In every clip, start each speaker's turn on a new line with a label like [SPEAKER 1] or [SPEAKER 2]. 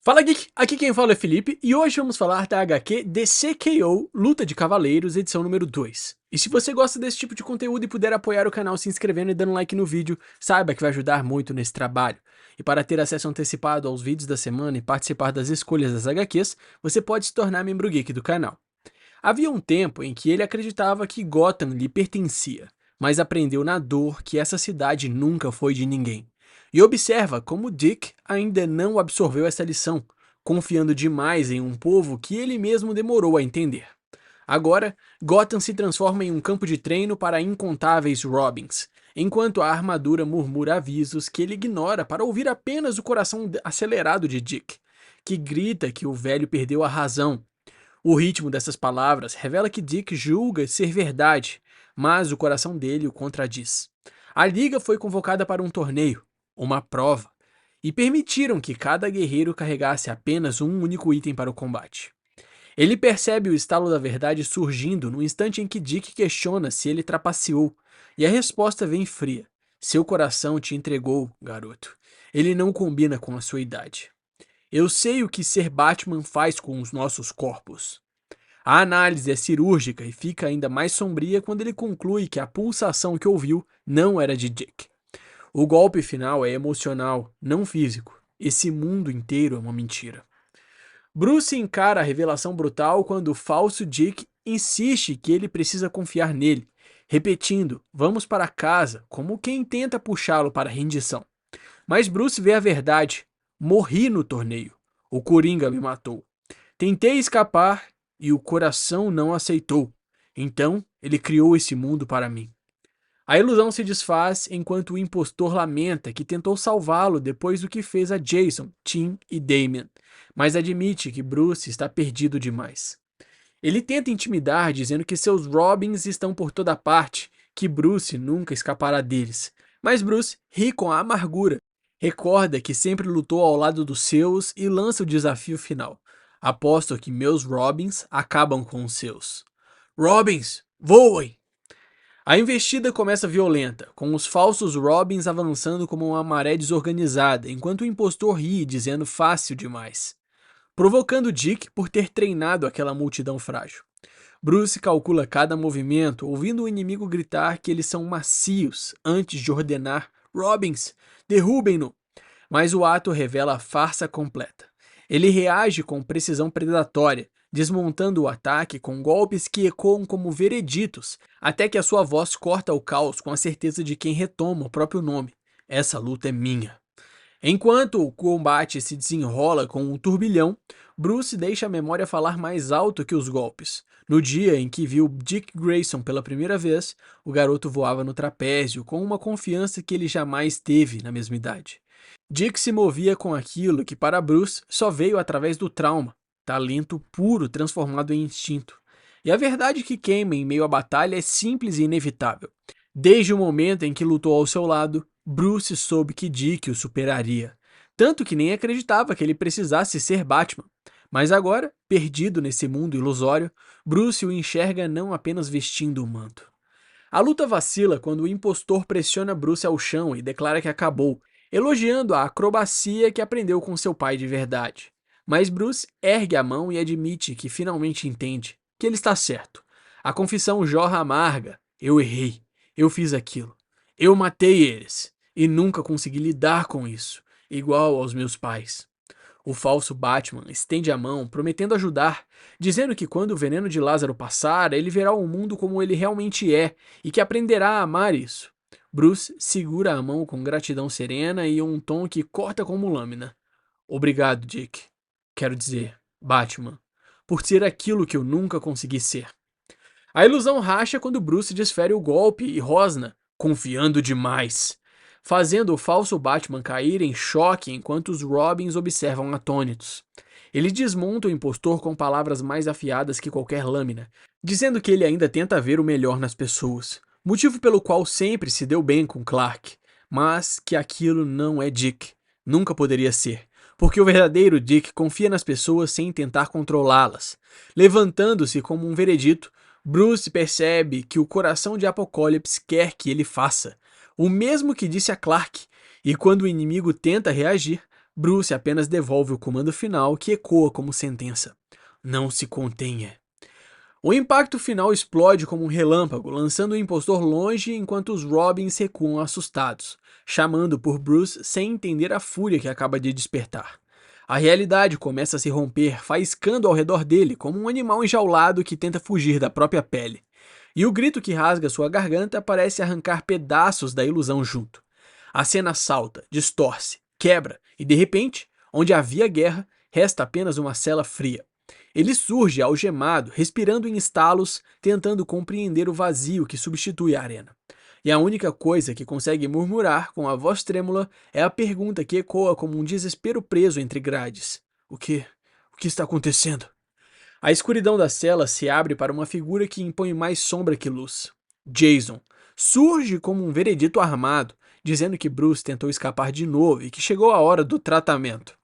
[SPEAKER 1] Fala Geek, aqui quem fala é Felipe e hoje vamos falar da HQ DCKO Luta de Cavaleiros, edição número 2. E se você gosta desse tipo de conteúdo e puder apoiar o canal se inscrevendo e dando like no vídeo, saiba que vai ajudar muito nesse trabalho. E para ter acesso antecipado aos vídeos da semana e participar das escolhas das HQs, você pode se tornar membro geek do canal. Havia um tempo em que ele acreditava que Gotham lhe pertencia, mas aprendeu na dor que essa cidade nunca foi de ninguém. E observa como Dick ainda não absorveu essa lição, confiando demais em um povo que ele mesmo demorou a entender. Agora, Gotham se transforma em um campo de treino para incontáveis Robins, enquanto a armadura murmura avisos que ele ignora para ouvir apenas o coração acelerado de Dick, que grita que o velho perdeu a razão. O ritmo dessas palavras revela que Dick julga ser verdade, mas o coração dele o contradiz. A liga foi convocada para um torneio, uma prova, e permitiram que cada guerreiro carregasse apenas um único item para o combate. Ele percebe o estalo da verdade surgindo no instante em que Dick questiona se ele trapaceou, e a resposta vem fria. Seu coração te entregou, garoto. Ele não combina com a sua idade. Eu sei o que ser Batman faz com os nossos corpos. A análise é cirúrgica e fica ainda mais sombria quando ele conclui que a pulsação que ouviu não era de Dick. O golpe final é emocional, não físico. Esse mundo inteiro é uma mentira. Bruce encara a revelação brutal quando o falso Dick insiste que ele precisa confiar nele, repetindo, vamos para casa, como quem tenta puxá-lo para a rendição. Mas Bruce vê a verdade. Morri no torneio. O Coringa me matou. Tentei escapar e o coração não aceitou. Então, ele criou esse mundo para mim. A ilusão se desfaz enquanto o impostor lamenta que tentou salvá-lo depois do que fez a Jason, Tim e Damian, mas admite que Bruce está perdido demais. Ele tenta intimidar dizendo que seus Robins estão por toda parte, que Bruce nunca escapará deles. Mas Bruce ri com a amargura, recorda que sempre lutou ao lado dos seus e lança o desafio final. Aposto que meus Robins acabam com os seus. Robins, voem! A investida começa violenta, com os falsos Robins avançando como uma maré desorganizada, enquanto o impostor ri, dizendo fácil demais, provocando Dick por ter treinado aquela multidão frágil. Bruce calcula cada movimento, ouvindo o inimigo gritar que eles são macios antes de ordenar Robins, derrubem-no! Mas o ato revela a farsa completa. Ele reage com precisão predatória, desmontando o ataque com golpes que ecoam como vereditos, até que a sua voz corta o caos com a certeza de quem retoma o próprio nome. Essa luta é minha. Enquanto o combate se desenrola com um turbilhão, Bruce deixa a memória falar mais alto que os golpes. No dia em que viu Dick Grayson pela primeira vez, o garoto voava no trapézio com uma confiança que ele jamais teve na mesma idade. Dick se movia com aquilo que para Bruce só veio através do trauma, talento puro transformado em instinto. E a verdade que queima em meio à batalha é simples e inevitável. Desde o momento em que lutou ao seu lado, Bruce soube que Dick o superaria, tanto que nem acreditava que ele precisasse ser Batman. Mas agora, perdido nesse mundo ilusório, Bruce o enxerga não apenas vestindo o manto. A luta vacila quando o impostor pressiona Bruce ao chão e declara que acabou, elogiando a acrobacia que aprendeu com seu pai de verdade. Mas Bruce ergue a mão e admite que finalmente entende, que ele está certo. A confissão jorra amarga. Eu errei. Eu fiz aquilo. Eu matei eles. E nunca consegui lidar com isso, igual aos meus pais. O falso Batman estende a mão, prometendo ajudar, dizendo que quando o veneno de Lázaro passar, ele verá o mundo como ele realmente é e que aprenderá a amar isso. Bruce segura a mão com gratidão serena e um tom que corta como lâmina. Obrigado, Dick. Quero dizer, Batman, por ser aquilo que eu nunca consegui ser. A ilusão racha quando Bruce desfere o golpe e rosna, confiando demais, fazendo o falso Batman cair em choque enquanto os Robins observam atônitos. Ele desmonta o impostor com palavras mais afiadas que qualquer lâmina, dizendo que ele ainda tenta ver o melhor nas pessoas, motivo pelo qual sempre se deu bem com Clark, mas que aquilo não é Dick, nunca poderia ser, porque o verdadeiro Dick confia nas pessoas sem tentar controlá-las. Levantando-se como um veredito, Bruce percebe que o coração de Apocalipse quer que ele faça, o mesmo que disse a Clark, e quando o inimigo tenta reagir, Bruce apenas devolve o comando final que ecoa como sentença: não se contenha. O impacto final explode como um relâmpago, lançando o impostor longe enquanto os Robins recuam assustados, chamando por Bruce sem entender a fúria que acaba de despertar. A realidade começa a se romper, faiscando ao redor dele como um animal enjaulado que tenta fugir da própria pele. E o grito que rasga sua garganta parece arrancar pedaços da ilusão junto. A cena salta, distorce, quebra, e de repente, onde havia guerra, resta apenas uma cela fria. Ele surge algemado, respirando em estalos, tentando compreender o vazio que substitui a arena. E a única coisa que consegue murmurar com a voz trêmula é a pergunta que ecoa como um desespero preso entre grades: O que? O que está acontecendo? A escuridão da cela se abre para uma figura que impõe mais sombra que luz. Jason surge como um veredito armado, dizendo que Bruce tentou escapar de novo e que chegou a hora do tratamento.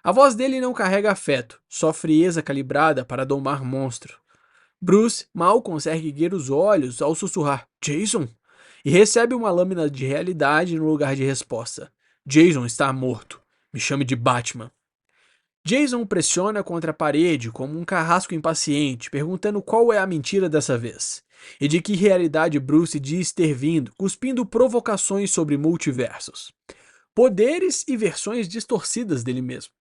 [SPEAKER 1] A voz dele não carrega afeto, só frieza calibrada para domar monstro. Bruce mal consegue erguer os olhos ao sussurrar Jason e recebe uma lâmina de realidade no lugar de resposta. Jason está morto. Me chame de Batman. Jason o pressiona contra a parede como um carrasco impaciente, perguntando qual é a mentira dessa vez, e de que realidade Bruce diz ter vindo, cuspindo provocações sobre multiversos, poderes e versões distorcidas dele mesmo.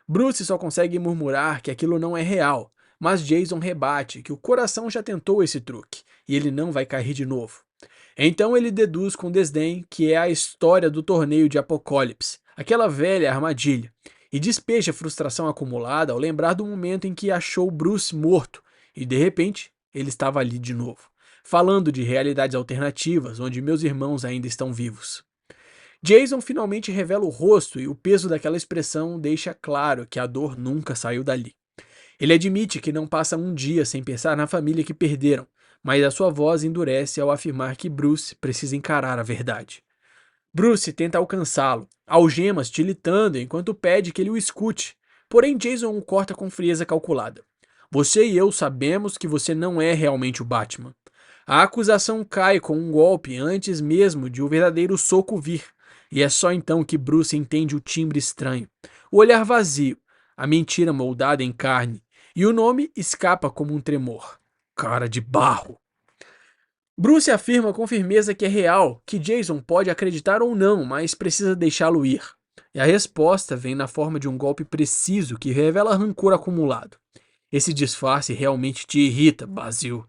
[SPEAKER 1] Bruce só consegue murmurar que aquilo não é real, mas Jason rebate que o coração já tentou esse truque, e ele não vai cair de novo. Então ele deduz com desdém que é a história do torneio de Apocalipse, aquela velha armadilha, e despeja a frustração acumulada ao lembrar do momento em que achou Bruce morto, e de repente ele estava ali de novo, falando de realidades alternativas onde meus irmãos ainda estão vivos. Jason finalmente revela o rosto e o peso daquela expressão deixa claro que a dor nunca saiu dali. Ele admite que não passa um dia sem pensar na família que perderam, mas a sua voz endurece ao afirmar que Bruce precisa encarar a verdade. Bruce tenta alcançá-lo, algemas tilitando enquanto pede que ele o escute, porém Jason o corta com frieza calculada. Você e eu sabemos que você não é realmente o Batman. A acusação cai com um golpe antes mesmo de o verdadeiro soco vir, e é só então que Bruce entende o timbre estranho, o olhar vazio, a mentira moldada em carne, e o nome escapa como um tremor. Cara de barro. Bruce afirma com firmeza que é real, que Jason pode acreditar ou não, mas precisa deixá-lo ir. E a resposta vem na forma de um golpe preciso que revela rancor acumulado. Esse disfarce realmente te irrita, Basil.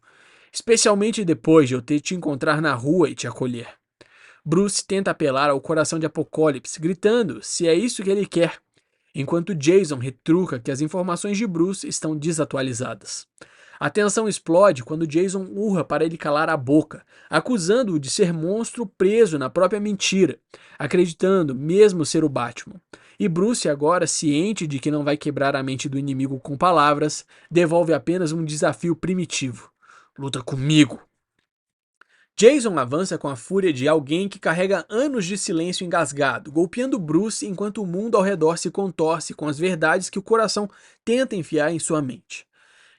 [SPEAKER 1] Especialmente depois de eu ter te encontrar na rua e te acolher. Bruce tenta apelar ao coração de Apocalipse, gritando se é isso que ele quer, enquanto Jason retruca que as informações de Bruce estão desatualizadas. A tensão explode quando Jason urra para ele calar a boca, acusando-o de ser monstro preso na própria mentira, acreditando mesmo ser o Batman. E Bruce, agora ciente de que não vai quebrar a mente do inimigo com palavras, devolve apenas um desafio primitivo: luta comigo. Jason avança com a fúria de alguém que carrega anos de silêncio engasgado, golpeando Bruce enquanto o mundo ao redor se contorce com as verdades que o coração tenta enfiar em sua mente.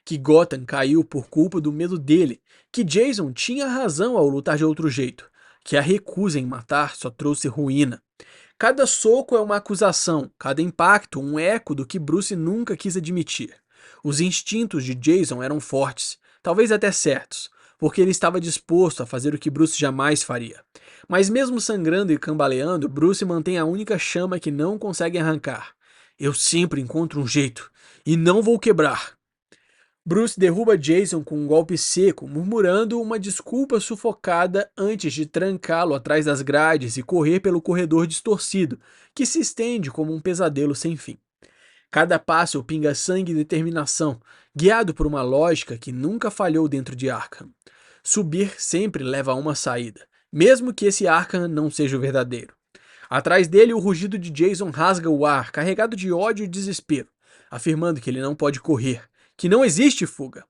[SPEAKER 1] Que Gotham caiu por culpa do medo dele, que Jason tinha razão ao lutar de outro jeito, que a recusa em matar só trouxe ruína. Cada soco é uma acusação, cada impacto um eco do que Bruce nunca quis admitir. Os instintos de Jason eram fortes, talvez até certos, porque ele estava disposto a fazer o que Bruce jamais faria. Mas mesmo sangrando e cambaleando, Bruce mantém a única chama que não consegue arrancar. Eu sempre encontro um jeito, e não vou quebrar. Bruce derruba Jason com um golpe seco, murmurando uma desculpa sufocada antes de trancá-lo atrás das grades e correr pelo corredor distorcido, que se estende como um pesadelo sem fim. Cada passo pinga sangue e determinação, guiado por uma lógica que nunca falhou dentro de Arkham. Subir sempre leva a uma saída, mesmo que esse Arkham não seja o verdadeiro. Atrás dele, o rugido de Jason rasga o ar, carregado de ódio e desespero, afirmando que ele não pode correr, que não existe fuga.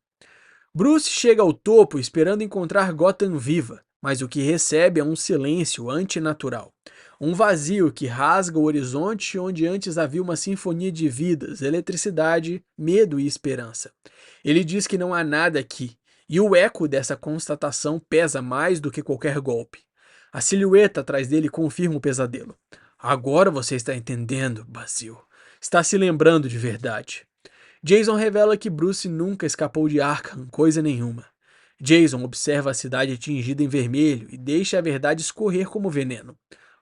[SPEAKER 1] Bruce chega ao topo esperando encontrar Gotham viva, mas o que recebe é um silêncio antinatural. Um vazio que rasga o horizonte onde antes havia uma sinfonia de vidas, eletricidade, medo e esperança. Ele diz que não há nada aqui, e o eco dessa constatação pesa mais do que qualquer golpe. A silhueta atrás dele confirma o pesadelo. Agora você está entendendo, Basil. Está se lembrando de verdade. Jason revela que Bruce nunca escapou de Arkham, coisa nenhuma. Jason observa a cidade atingida em vermelho e deixa a verdade escorrer como veneno.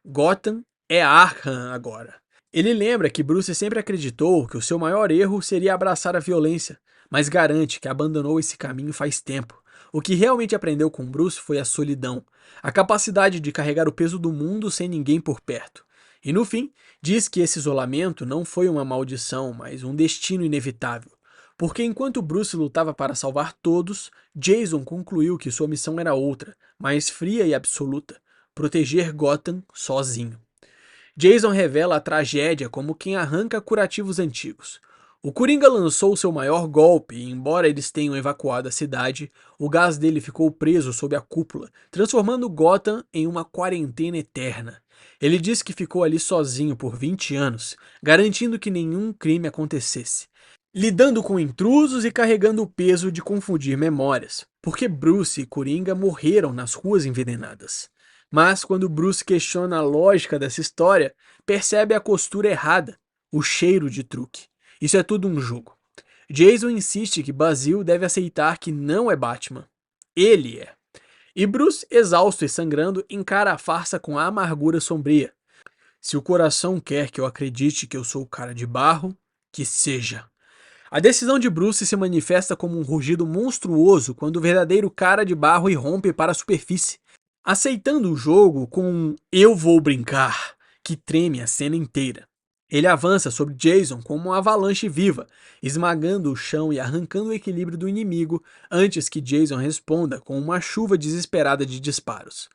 [SPEAKER 1] Gotham é Arkham agora. Ele lembra que Bruce sempre acreditou que o seu maior erro seria abraçar a violência, mas garante que abandonou esse caminho faz tempo. O que realmente aprendeu com Bruce foi a solidão, a capacidade de carregar o peso do mundo sem ninguém por perto. E no fim, diz que esse isolamento não foi uma maldição, mas um destino inevitável. Porque enquanto Bruce lutava para salvar todos, Jason concluiu que sua missão era outra, mais fria e absoluta: proteger Gotham sozinho. Jason revela a tragédia como quem arranca curativos antigos. O Coringa lançou seu maior golpe e, embora eles tenham evacuado a cidade, o gás dele ficou preso sob a cúpula, transformando Gotham em uma quarentena eterna. Ele diz que ficou ali sozinho por 20 anos, garantindo que nenhum crime acontecesse, lidando com intrusos e carregando o peso de confundir memórias, porque Bruce e Coringa morreram nas ruas envenenadas. Mas quando Bruce questiona a lógica dessa história, percebe a costura errada, o cheiro de truque. Isso é tudo um jogo. Jason insiste que Basil deve aceitar que não é Batman. Ele é. E Bruce, exausto e sangrando, encara a farsa com a amargura sombria. Se o coração quer que eu acredite que eu sou o cara de barro, que seja. A decisão de Bruce se manifesta como um rugido monstruoso quando o verdadeiro cara de barro irrompe para a superfície, aceitando o jogo com um "eu vou brincar" que treme a cena inteira. Ele avança sobre Jason como uma avalanche viva, esmagando o chão e arrancando o equilíbrio do inimigo antes que Jason responda com uma chuva desesperada de disparos.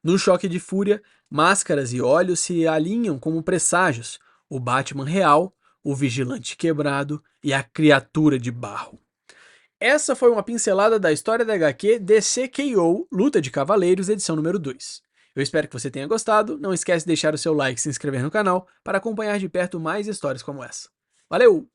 [SPEAKER 1] Num choque de fúria, máscaras e olhos se alinham como presságios: o Batman real, o vigilante quebrado e a criatura de barro. Essa foi uma pincelada da história da HQ DCKO Luta de Cavaleiros, edição número 2. Eu espero que você tenha gostado, não esquece de deixar o seu like e se inscrever no canal para acompanhar de perto mais histórias como essa. Valeu!